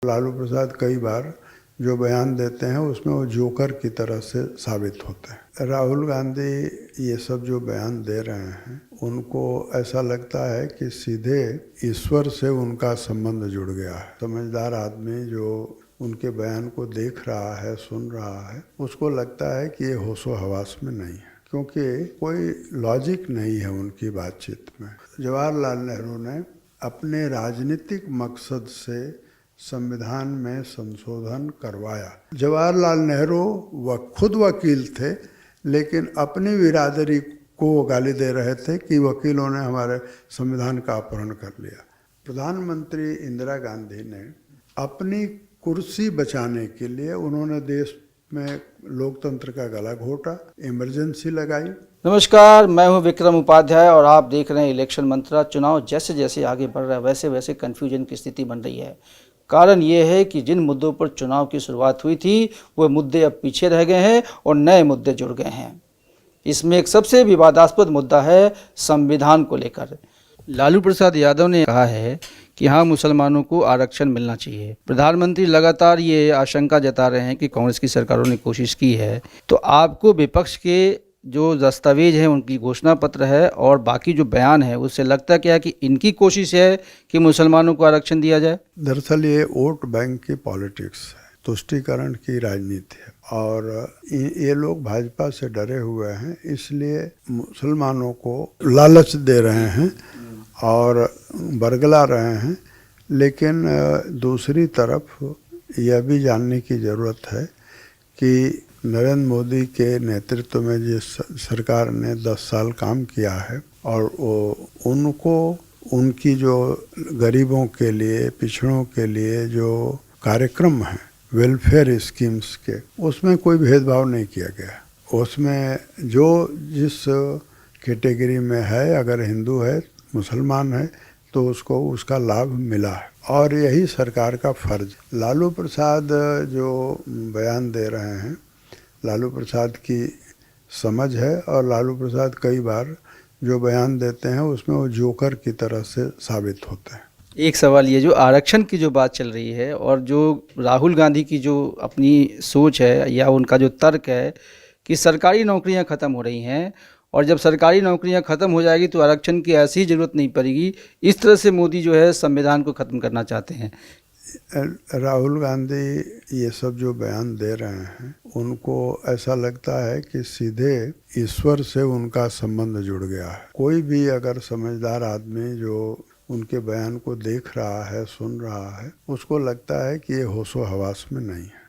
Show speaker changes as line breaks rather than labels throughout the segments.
लालू प्रसाद कई बार जो बयान देते हैं उसमें वो जोकर की तरह से साबित होते हैं। राहुल गांधी ये सब जो बयान दे रहे हैं उनको ऐसा लगता है कि सीधे ईश्वर से उनका संबंध जुड़ गया है। समझदार आदमी जो उनके बयान को देख रहा है, सुन रहा है, उसको लगता है कि ये होशो हवास में नहीं है, क्योंकि कोई लॉजिक नहीं है उनकी बातचीत में। जवाहरलाल नेहरू ने अपने राजनीतिक मकसद से संविधान में संशोधन करवाया। जवाहरलाल नेहरू खुद वकील थे, लेकिन अपनी बिरादरी को गाली दे रहे थे कि वकीलों ने हमारे संविधान का अपहरण कर लिया। प्रधानमंत्री इंदिरा गांधी ने अपनी कुर्सी बचाने के लिए उन्होंने देश में लोकतंत्र का गला घोटा, इमरजेंसी लगाई।
नमस्कार, मैं हूं विक्रम उपाध्याय और आप देख रहे हैं इलेक्शन मंत्रा। चुनाव जैसे जैसे आगे बढ़ रहा है वैसे वैसे कन्फ्यूजन की स्थिति बन रही है। कारण ये है कि जिन मुद्दों पर चुनाव की शुरुआत हुई थी वो मुद्दे अब पीछे रह गए हैं और नए मुद्दे जुड़ गए हैं। इसमें एक सबसे विवादास्पद मुद्दा है संविधान को लेकर। लालू प्रसाद यादव ने कहा है कि हाँ, मुसलमानों को आरक्षण मिलना चाहिए। प्रधानमंत्री लगातार ये आशंका जता रहे हैं कि कांग्रेस की सरकारों ने कोशिश की है। तो आपको विपक्ष के जो दस्तावेज हैं, उनकी घोषणा पत्र है और बाकी जो बयान है, उससे लगता क्या कि इनकी कोशिश है कि मुसलमानों को आरक्षण दिया जाए?
दरअसल ये वोट बैंक की पॉलिटिक्स है, तुष्टीकरण की राजनीति है और ये लोग भाजपा से डरे हुए हैं, इसलिए मुसलमानों को लालच दे रहे हैं और बरगला रहे हैं। लेकिन दूसरी तरफ यह भी जानने की ज़रूरत है कि नरेंद्र मोदी के नेतृत्व में जिस सरकार ने 10 साल काम किया है और वो उनको उनकी जो गरीबों के लिए, पिछड़ों के लिए जो कार्यक्रम हैं, वेलफेयर स्कीम्स के, उसमें कोई भेदभाव नहीं किया गया। उसमें जो जिस कैटेगरी में है, अगर हिंदू है, मुसलमान है, तो उसको उसका लाभ मिला है और यही सरकार का फर्ज। लालू प्रसाद जो बयान दे रहे हैं, लालू प्रसाद की समझ है और लालू प्रसाद कई बार जो बयान देते हैं उसमें वो जोकर की तरह से साबित होते हैं।
एक सवाल ये, जो आरक्षण की जो बात चल रही है और जो राहुल गांधी की जो अपनी सोच है या उनका जो तर्क है कि सरकारी नौकरियां ख़त्म हो रही हैं और जब सरकारी नौकरियां ख़त्म हो जाएगी तो आरक्षण की ऐसी ही ज़रूरत नहीं पड़ेगी, इस तरह से मोदी जो है संविधान को ख़त्म करना चाहते हैं।
राहुल गांधी ये सब जो बयान दे रहे हैं उनको ऐसा लगता है कि सीधे ईश्वर से उनका संबंध जुड़ गया है। कोई भी अगर समझदार आदमी जो उनके बयान को देख रहा है, सुन रहा है, उसको लगता है कि ये होशो हवास में नहीं है।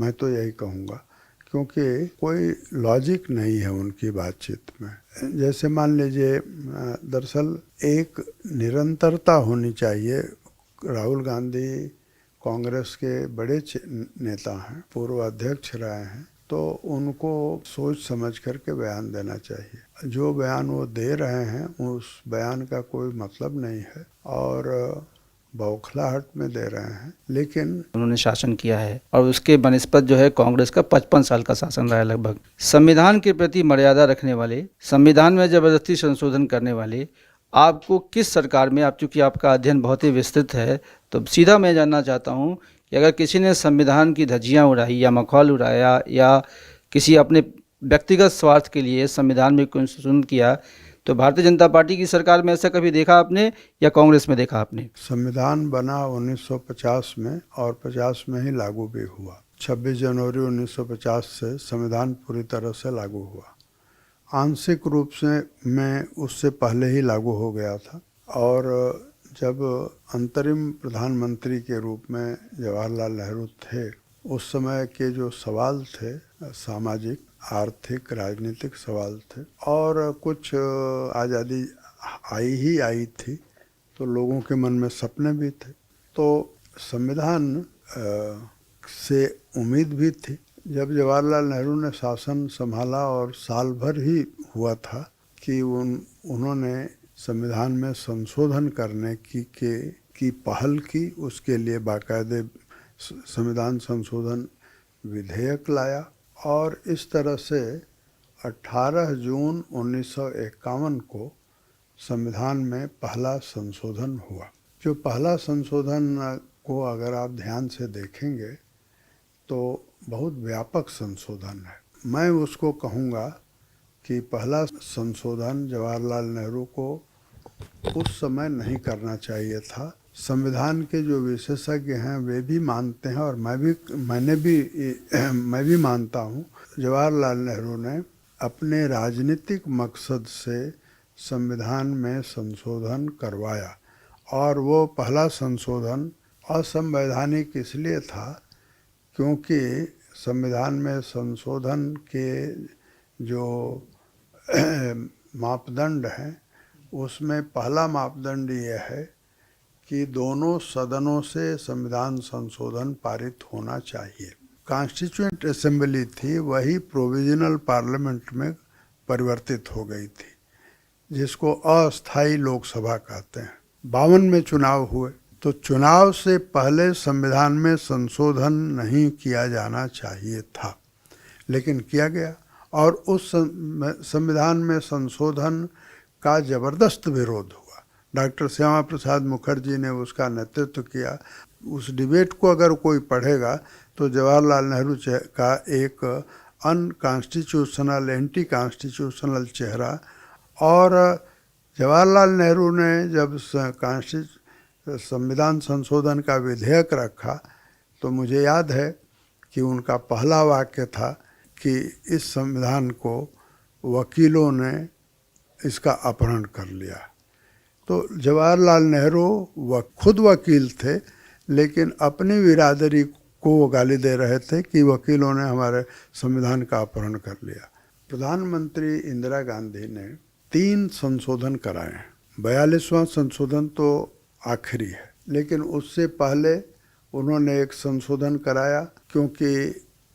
मैं तो यही कहूँगा, क्योंकि कोई लॉजिक नहीं है उनकी बातचीत में। जैसे मान लीजिए, दरअसल एक निरंतरता होनी चाहिए। राहुल गांधी कांग्रेस के बड़े नेता हैं, पूर्व अध्यक्ष रहे हैं, तो उनको सोच समझ करके बयान देना चाहिए। जो बयान वो दे रहे हैं उस बयान का कोई मतलब नहीं है और बौखलाहट में दे रहे हैं। लेकिन
उन्होंने शासन किया है और उसके बनिस्पत जो है कांग्रेस का 55 साल का शासन रहा है लगभग। संविधान के प्रति मर्यादा रखने वाले, संविधान में जबरदस्ती संशोधन करने वाले आपको किस सरकार में, आप चूँकि आपका अध्ययन बहुत ही विस्तृत है, तो सीधा मैं जानना चाहता हूँ कि अगर किसी ने संविधान की धज्जियाँ उड़ाई या मखौल उड़ाया या किसी अपने व्यक्तिगत स्वार्थ के लिए संविधान में संशोधन किया, तो भारतीय जनता पार्टी की सरकार में ऐसा कभी देखा आपने या कांग्रेस में देखा आपने?
संविधान बना 1950 में और 50 में ही लागू भी हुआ। 26 जनवरी 1950 से संविधान पूरी तरह से लागू हुआ। आंशिक रूप से मैं उससे पहले ही लागू हो गया था और जब अंतरिम प्रधानमंत्री के रूप में जवाहरलाल नेहरू थे, उस समय के जो सवाल थे, सामाजिक, आर्थिक, राजनीतिक सवाल थे और कुछ आज़ादी आई थी, तो लोगों के मन में सपने भी थे, तो संविधान से उम्मीद भी थी। जब जवाहरलाल नेहरू ने शासन संभाला और साल भर ही हुआ था कि उन्होंने संविधान में संशोधन करने की पहल की, उसके लिए बाकायदे संविधान संशोधन विधेयक लाया और इस तरह से 18 जून 1951 को संविधान में पहला संशोधन हुआ। जो पहला संशोधन को अगर आप ध्यान से देखेंगे तो बहुत व्यापक संशोधन है। मैं उसको कहूँगा कि पहला संशोधन जवाहरलाल नेहरू को उस समय नहीं करना चाहिए था। संविधान के जो विशेषज्ञ हैं वे भी मानते हैं और मैं भी मानता हूँ। जवाहरलाल नेहरू ने अपने राजनीतिक मकसद से संविधान में संशोधन करवाया और वो पहला संशोधन असंवैधानिक इसलिए था क्योंकि संविधान में संशोधन के जो मापदंड हैं उसमें पहला मापदंड ये है कि दोनों सदनों से संविधान संशोधन पारित होना चाहिए। कॉन्स्टिट्यूएंट असेंबली थी वही प्रोविजनल पार्लियामेंट में परिवर्तित हो गई थी, जिसको अस्थायी लोकसभा कहते हैं। 52 में चुनाव हुए, तो चुनाव से पहले संविधान में संशोधन नहीं किया जाना चाहिए था, लेकिन किया गया और उस संविधान में संशोधन का जबरदस्त विरोध हुआ। डॉक्टर श्यामा प्रसाद मुखर्जी ने उसका नेतृत्व किया। उस डिबेट को अगर कोई पढ़ेगा तो जवाहरलाल नेहरू का एक अनकॉन्स्टिट्यूशनल, एंटी कॉन्स्टिट्यूशनल चेहरा, और जवाहरलाल नेहरू ने जब संविधान संशोधन का विधेयक रखा तो मुझे याद है कि उनका पहला वाक्य था कि इस संविधान को वकीलों ने इसका अपहरण कर लिया। तो जवाहरलाल नेहरू खुद वकील थे, लेकिन अपनी बिरादरी को वो गाली दे रहे थे कि वकीलों ने हमारे संविधान का अपहरण कर लिया। प्रधानमंत्री इंदिरा गांधी ने 3 संशोधन कराए हैं। 42वां संशोधन तो आखिरी है, लेकिन उससे पहले उन्होंने एक संशोधन कराया क्योंकि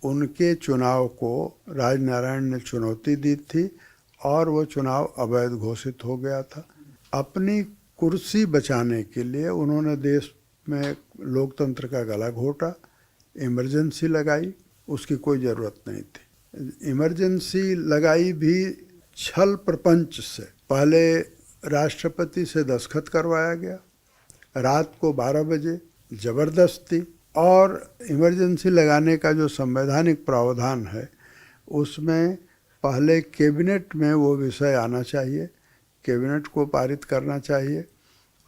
उनके चुनाव को राजनारायण ने चुनौती दी थी और वो चुनाव अवैध घोषित हो गया था। अपनी कुर्सी बचाने के लिए उन्होंने देश में लोकतंत्र का गला घोटा, इमरजेंसी लगाई, उसकी कोई ज़रूरत नहीं थी। इमरजेंसी लगाई भी छल प्रपंच से। पहले राष्ट्रपति से दस्तखत करवाया गया रात को 12 बजे ज़बरदस्ती, और इमरजेंसी लगाने का जो संवैधानिक प्रावधान है उसमें पहले कैबिनेट में वो विषय आना चाहिए, कैबिनेट को पारित करना चाहिए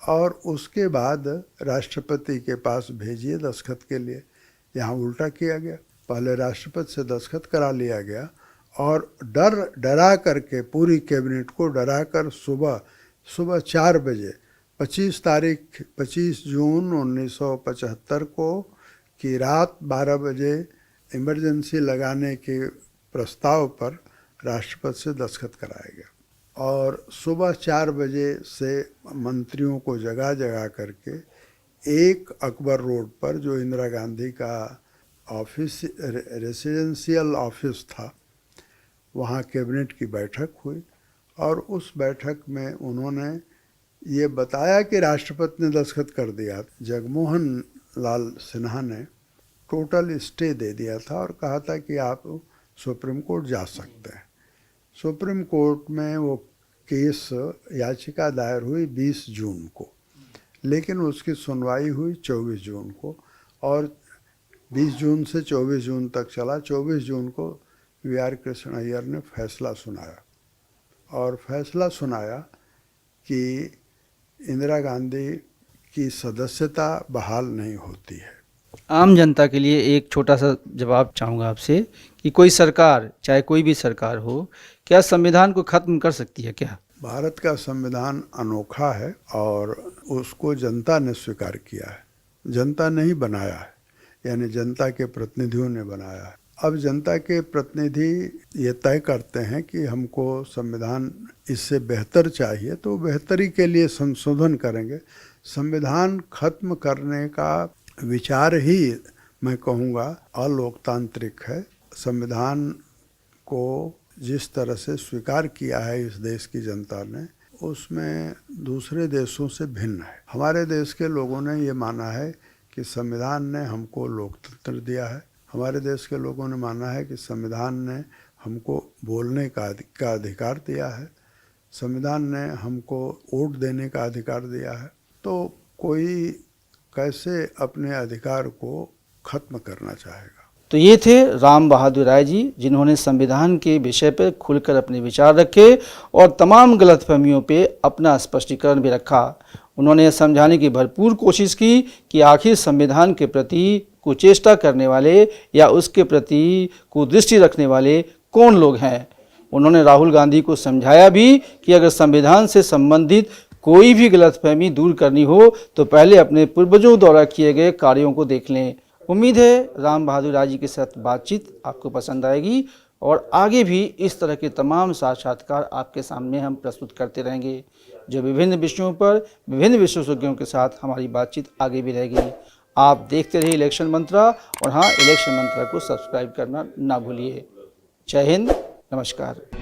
और उसके बाद राष्ट्रपति के पास भेजिए दस्तखत के लिए। यहाँ उल्टा किया गया, पहले राष्ट्रपति से दस्तखत करा लिया गया और डरा करके पूरी कैबिनेट को डरा कर सुबह 4 बजे 25 जून 1975 को कि रात 12 बजे इमरजेंसी लगाने के प्रस्ताव पर राष्ट्रपति से दस्तखत कराया गया और सुबह 4 बजे से मंत्रियों को जगा करके एक अकबर रोड पर, जो इंदिरा गांधी का ऑफिस रेसिडेंशियल ऑफिस था, वहाँ कैबिनेट की बैठक हुई और उस बैठक में उन्होंने ये बताया कि राष्ट्रपति ने दस्तखत कर दिया। जगमोहन लाल सिन्हा ने टोटल स्टे दे दिया था और कहा था कि आप सुप्रीम कोर्ट जा सकते हैं। सुप्रीम कोर्ट में वो केस याचिका दायर हुई 20 जून को, लेकिन उसकी सुनवाई हुई 24 जून को और 20 जून से 24 जून तक चला। 24 जून को वी.आर. कृष्ण अय्यर ने फैसला सुनाया और फैसला सुनाया कि इंदिरा गांधी की सदस्यता बहाल नहीं होती है।
आम जनता के लिए एक छोटा सा जवाब चाहूँगा आपसे कि कोई सरकार, चाहे कोई भी सरकार हो, क्या संविधान को ख़त्म कर सकती है क्या?
भारत का संविधान अनोखा है और उसको जनता ने स्वीकार किया है, जनता ने ही बनाया है, यानी जनता के प्रतिनिधियों ने बनाया है। अब जनता के प्रतिनिधि ये तय करते हैं कि हमको संविधान इससे बेहतर चाहिए, तो बेहतरी के लिए संशोधन करेंगे। संविधान खत्म करने का विचार ही मैं कहूँगा अलोकतांत्रिक है। संविधान को जिस तरह से स्वीकार किया है इस देश की जनता ने, उसमें दूसरे देशों से भिन्न है। हमारे देश के लोगों ने ये माना है कि संविधान ने हमको लोकतंत्र दिया है। हमारे देश के लोगों ने माना है कि संविधान ने हमको बोलने का अधिकार दिया है, संविधान ने हमको वोट देने का अधिकार दिया है। तो कोई कैसे अपने अधिकार को खत्म करना चाहेगा।
तो ये थे राम बहादुर राय जी, जिन्होंने संविधान के विषय पर खुलकर अपने विचार रखे और तमाम गलतफहमियों पे अपना स्पष्टीकरण भी रखा। उन्होंने यह समझाने की भरपूर कोशिश की कि आखिर संविधान के प्रति कुचेष्टा करने वाले या उसके प्रति कुदृष्टि रखने वाले कौन लोग हैं। उन्होंने राहुल गांधी को समझाया भी कि अगर संविधान से संबंधित कोई भी गलतफहमी दूर करनी हो तो पहले अपने पूर्वजों द्वारा किए गए कार्यों को देख लें। उम्मीद है राम बहादुर राय जी के साथ बातचीत आपको पसंद आएगी और आगे भी इस तरह के तमाम साक्षात्कार आपके सामने हम प्रस्तुत करते रहेंगे, जो विभिन्न विषयों पर विभिन्न विशेषज्ञों के साथ हमारी बातचीत आगे भी रहेगी। आप देखते रहिए इलेक्शन मंत्रा, और हाँ, इलेक्शन मंत्रा को सब्सक्राइब करना ना भूलिए। जय हिंद, नमस्कार।